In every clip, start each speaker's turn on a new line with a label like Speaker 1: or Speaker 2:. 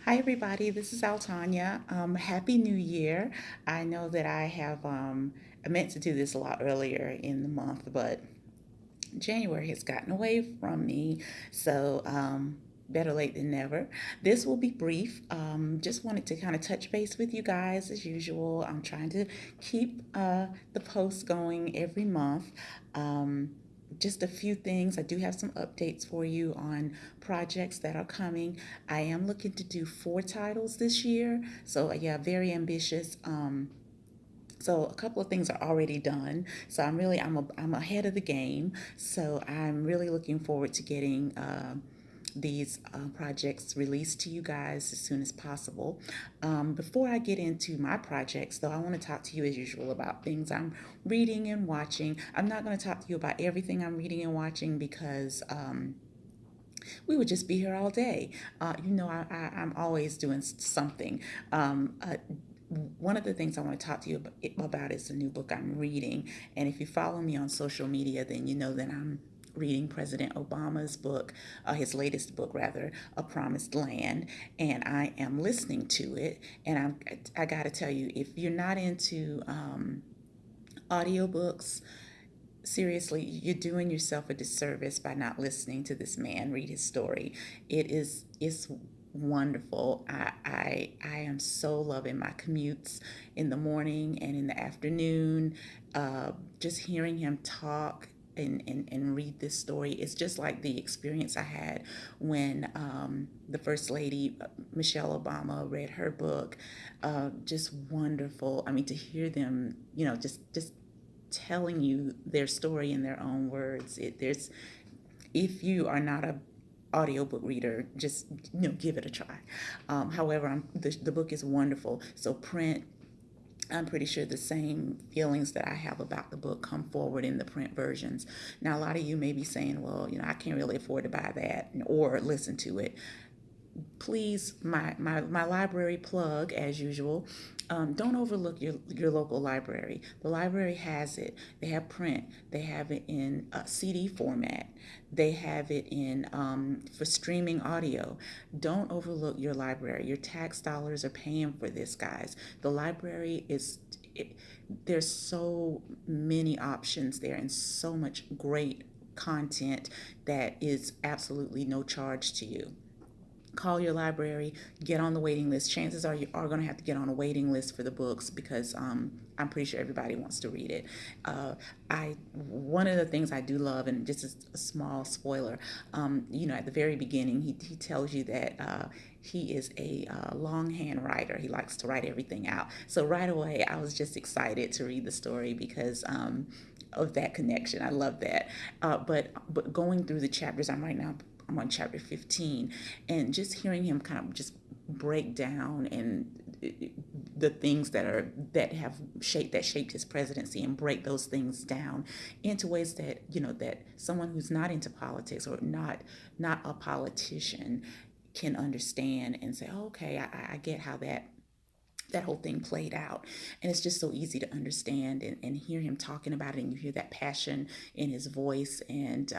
Speaker 1: Hi, everybody. This is AlTonya. Happy New Year. I know that I meant to do this a lot earlier in the month, but January has gotten away from me. So, better late than never. This will be brief. Just wanted to kind of touch base with you guys as usual. I'm trying to keep the posts going every month. Um, just a few things. I do have some updates for you on projects that are coming. I am looking to do 4 titles this year. So, yeah, very ambitious. So a couple of things are already done. So I'm ahead of the game. So I'm really looking forward to getting these projects released to you guys as soon as possible. Before I get into my projects, though, I want to talk to you as usual about things I'm reading and watching. I'm not going to talk to you about everything I'm reading and watching because we would just be here all day. I'm always doing something. One of the things I want to talk to you about is the new book I'm reading. And if you follow me on social media, then you know that I'm reading President Obama's book, his latest book, rather, A Promised Land. And I am listening to it. And I got to tell you, if you're not into audiobooks, seriously, you're doing yourself a disservice by not listening to this man read his story. It's wonderful. I am so loving my commutes in the morning and in the afternoon. Just hearing him talk and read this story. It's just like the experience I had when the First Lady, Michelle Obama, read her book. Just wonderful. I mean, to hear them, just telling you their story in their own words. There's if you are not a audiobook reader, just give it a try. However, the book is wonderful. So print, I'm pretty sure the same feelings that I have about the book come forward in the print versions. Now, a lot of you may be saying, well, I can't really afford to buy that or listen to it. Please, my library plug as usual. Don't overlook your local library. The library has it. They have print. They have it in CD format. They have it in for streaming audio. Don't overlook your library. Your tax dollars are paying for this, guys. The library is. It, there's so many options there and so much great content that is absolutely no charge to you. Call your library, get on the waiting list. Chances are you are going to have to get on a waiting list for the books because I'm pretty sure everybody wants to read it. I One of the things I do love, and just a small spoiler, at the very beginning, he tells you that he is a longhand writer. He likes to write everything out. So right away, I was just excited to read the story because of that connection. I love that. But going through the chapters, I'm on chapter 15, and just hearing him kind of just break down and the things that shaped his presidency and break those things down into ways that that someone who's not into politics or not a politician can understand and say, oh, okay, I get how that whole thing played out. And it's just so easy to understand and hear him talking about it, and you hear that passion in his voice, and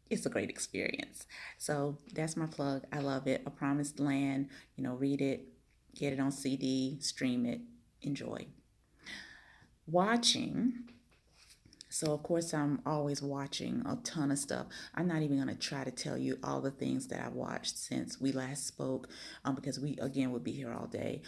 Speaker 1: it's a great experience. So that's my plug. I love it. A Promised Land. Read it, get it on CD, stream it, enjoy. Watching, so, of course, I'm always watching a ton of stuff. I'm not even going to try to tell you all the things that I've watched since we last spoke, because we, again, would be here all day.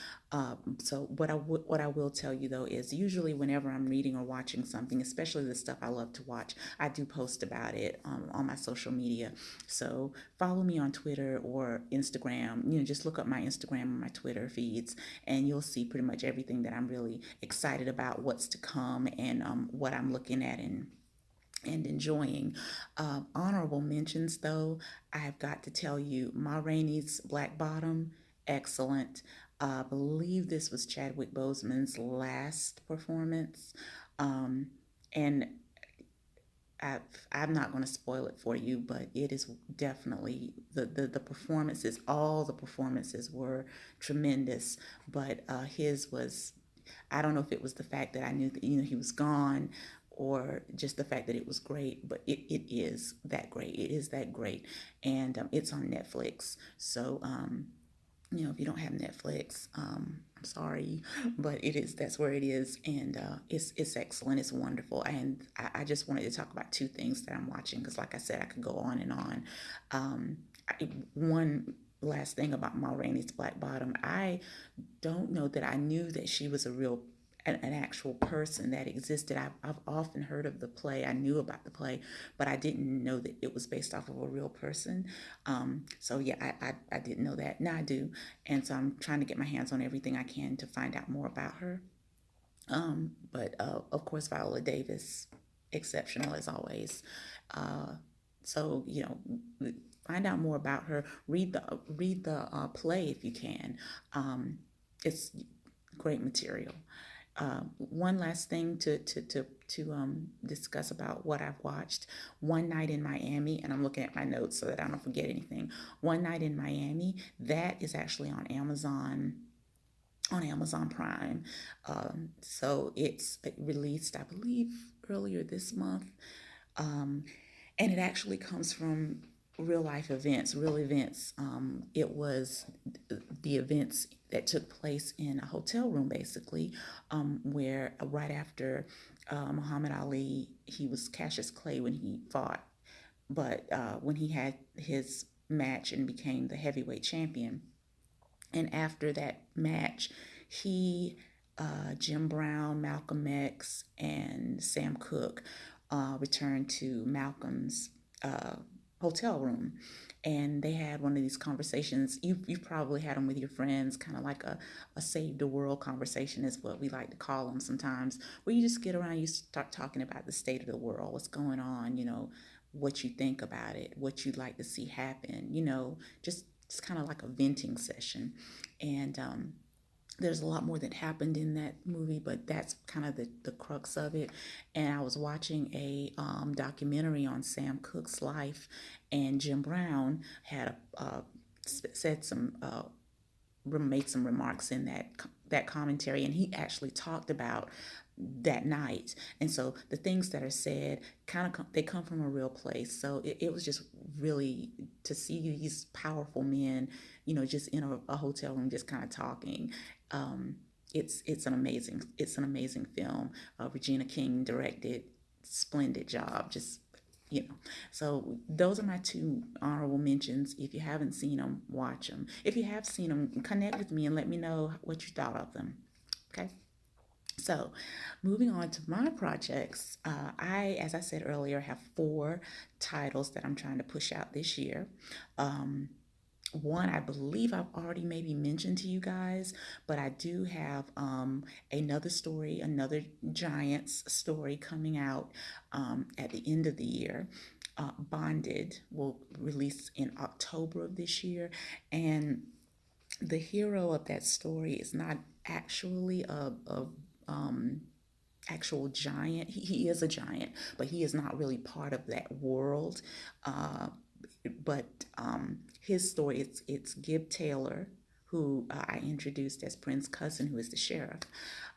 Speaker 1: So, what I will tell you, though, is usually whenever I'm reading or watching something, especially the stuff I love to watch, I do post about it on my social media. So, follow me on Twitter or Instagram. Just look up my Instagram and my Twitter feeds, and you'll see pretty much everything that I'm really excited about, what's to come, and what I'm looking at and enjoying. Honorable mentions, though, I've got to tell you, Ma Rainey's Black Bottom, excellent. I believe this was Chadwick Boseman's last performance. And I, I'm not going to spoil it for you, but it is definitely the performances, all the performances were tremendous. But his was, I don't know if it was the fact that I knew that he was gone, or just the fact that it was great, but it is that great. It is that great, and it's on Netflix. So If you don't have Netflix, I'm sorry, but that's where it is, and it's excellent. It's wonderful, and I just wanted to talk about two things that I'm watching because, like I said, I could go on and on. Um, One last thing about Ma Rainey's Black Bottom, I don't know that I knew that she was an actual person that existed. I've often heard of the play. I knew about the play, but I didn't know that it was based off of a real person. So yeah, I didn't know that. Now I do. And so I'm trying to get my hands on everything I can to find out more about her. But of course, Viola Davis, exceptional as always. Uh, so find out more about her. Read the play if you can. It's great material. One last thing to discuss about what I've watched. One Night in Miami, and I'm looking at my notes so that I don't forget anything. One Night in Miami, that is actually on Amazon Prime. So it's released, I believe, earlier this month. Um, and it actually comes from real life events, real events. It was the events that took place in a hotel room, basically, where right after Muhammad Ali, he was Cassius Clay when he fought, but when he had his match and became the heavyweight champion, and after that match, he, Jim Brown, Malcolm X, and Sam Cooke returned to Malcolm's uh, hotel room. And they had one of these conversations. You've probably had them with your friends, kind of like a save the world conversation, is what we like to call them sometimes, where you just get around, you start talking about the state of the world, what's going on, what you think about it, what you'd like to see happen, just it's kind of like a venting session. And there's a lot more that happened in that movie, but that's kind of the crux of it. And I was watching a documentary on Sam Cooke's life, and Jim Brown had said some made some remarks in that commentary, and he actually talked about that night. And so the things that are said they come from a real place. So it was just really to see these powerful men, just in a hotel room, just kind of talking. um, it's an amazing film. Regina King directed, splendid job. Just so those are my two honorable mentions. If you haven't seen them, watch them. If you have seen them, connect with me and let me know what you thought of them. Okay. So, moving on to my projects, as I said earlier, have four titles that I'm trying to push out this year. Um, One, I believe I've already maybe mentioned to you guys, but I do have another story, another Giants story coming out at the end of the year. Bonded will release in October of this year, and the hero of that story is not actually a um, actual giant. He is a giant, but he is not really part of that world. Uh, but his story, it's Gib Taylor, who I introduced as Prince Cousin, who is the sheriff.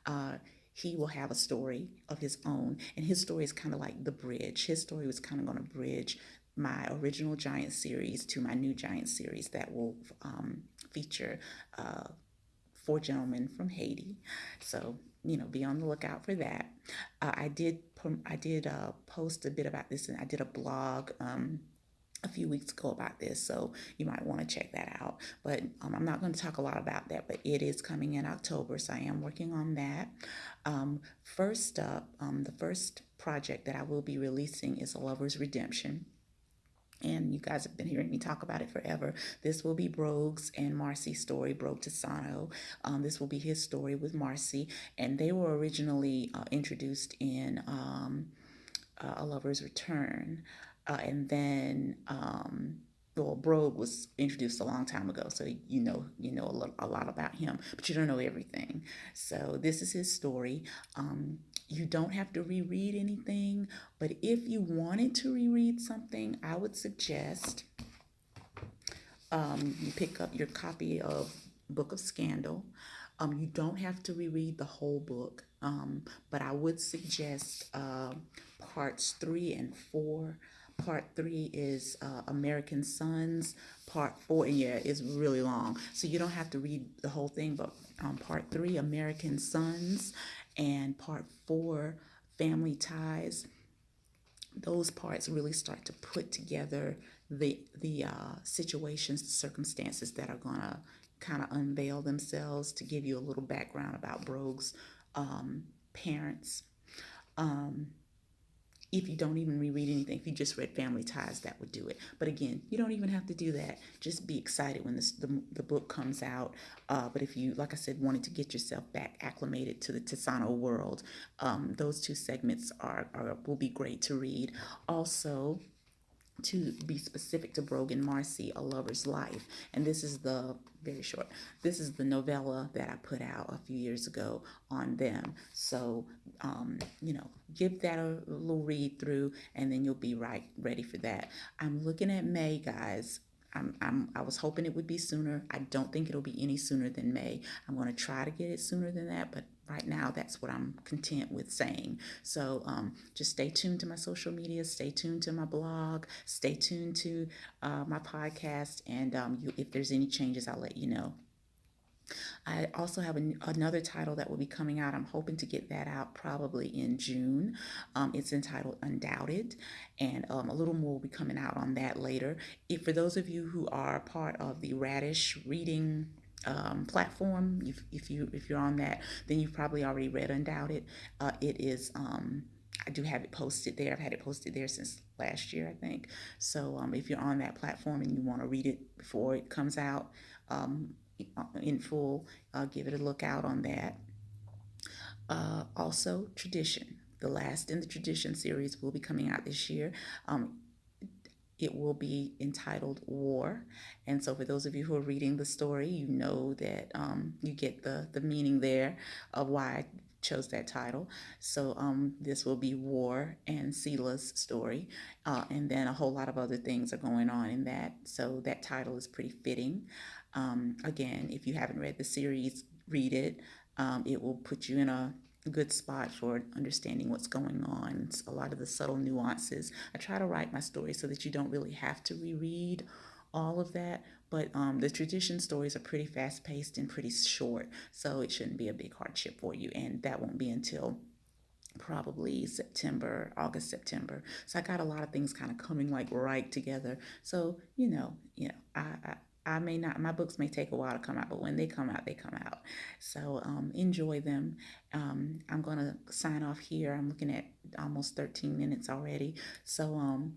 Speaker 1: Uh, he will have a story of his own, and his story is kind of like the bridge. His story was kind of going to bridge my original Giant series to my new Giant series that will feature uh, four gentlemen from Haiti. So be on the lookout for that. I did post a bit about this, and I did a blog a few weeks ago about this, so you might want to check that out. But I'm not going to talk a lot about that, but it is coming in October, so I am working on that. First up, the first project that I will be releasing is A Lover's Redemption. And you guys have been hearing me talk about it forever. This will be Brogue's and Marcy's story, Brogue Tisano. This will be his story with Marcy, and they were originally introduced in A Lover's Return. And then well, Brogue was introduced a long time ago, so a lot about him, but you don't know everything. So this is his story. You don't have to reread anything, but if you wanted to reread something, I would suggest you pick up your copy of Book of Scandal. You don't have to reread the whole book, but I would suggest parts 3 and 4, Part three is American Sons. Part four, and yeah, it's really long, so you don't have to read the whole thing. But part three, American Sons, and part four, Family Ties. Those parts really start to put together the situations, the circumstances that are gonna kind of unveil themselves to give you a little background about Brogue's parents. Um, if you don't even reread anything, if you just read Family Ties, that would do it. But again, you don't even have to do that. Just be excited when the book comes out. But if you, like I said, wanted to get yourself back acclimated to the Tisano world, those two segments will be great to read. Also, to be specific to Brogan Marcy, A Lover's Life. And this is the very short. This is the novella that I put out a few years ago on them. So, give that a little read through, and then you'll be right ready for that. I'm looking at May, guys. I was hoping it would be sooner. I don't think it'll be any sooner than May. I'm going to try to get it sooner than that, but right now that's what I'm content with saying. So just stay tuned to my social media, stay tuned to my blog, stay tuned to my podcast, and if there's any changes, I'll let you know. I also have another title that will be coming out. I'm hoping to get that out probably in June. It's entitled Undoubted, and a little more will be coming out on that later. If for those of you who are part of the Radish reading platform, if you're on that, then you've probably already read Undoubted. It is. I do have it posted there. I've had it posted there since last year, I think. So if you're on that platform and you want to read it before it comes out, um, in full, give it a look out on that. Also, Tradition. The last in the Tradition series will be coming out this year. It will be entitled War. And so, for those of you who are reading the story, you know that you get the meaning there of why I chose that title. So, this will be War and Sela's story. And then a whole lot of other things are going on in that. So, that title is pretty fitting. Again, if you haven't read the series, read it. It will put you in a good spot for understanding what's going on. It's a lot of the subtle nuances. I try to write my story so that you don't really have to reread all of that, but the Tradition stories are pretty fast paced and pretty short, so it shouldn't be a big hardship for you, and that won't be until probably September, August, September. So I got a lot of things kind of coming like right together. So I may not. My books may take a while to come out, but when they come out, they come out. So enjoy them. I'm gonna sign off here. I'm looking at almost 13 minutes already. So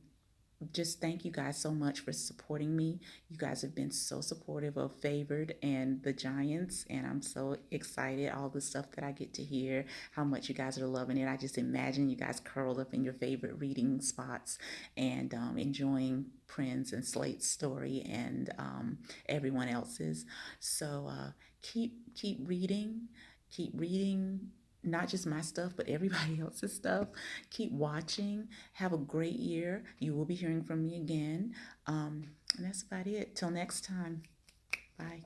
Speaker 1: just thank you guys so much for supporting me. You guys have been so supportive of Favored and the Giants, and I'm so excited. All the stuff that I get to hear, how much you guys are loving it. I just imagine you guys curled up in your favorite reading spots and enjoying Prince and Slate's story and everyone else's. So keep reading, keep reading not just my stuff, but everybody else's stuff. Keep watching. Have a great year. You will be hearing from me again. And that's about it. Till next time. Bye.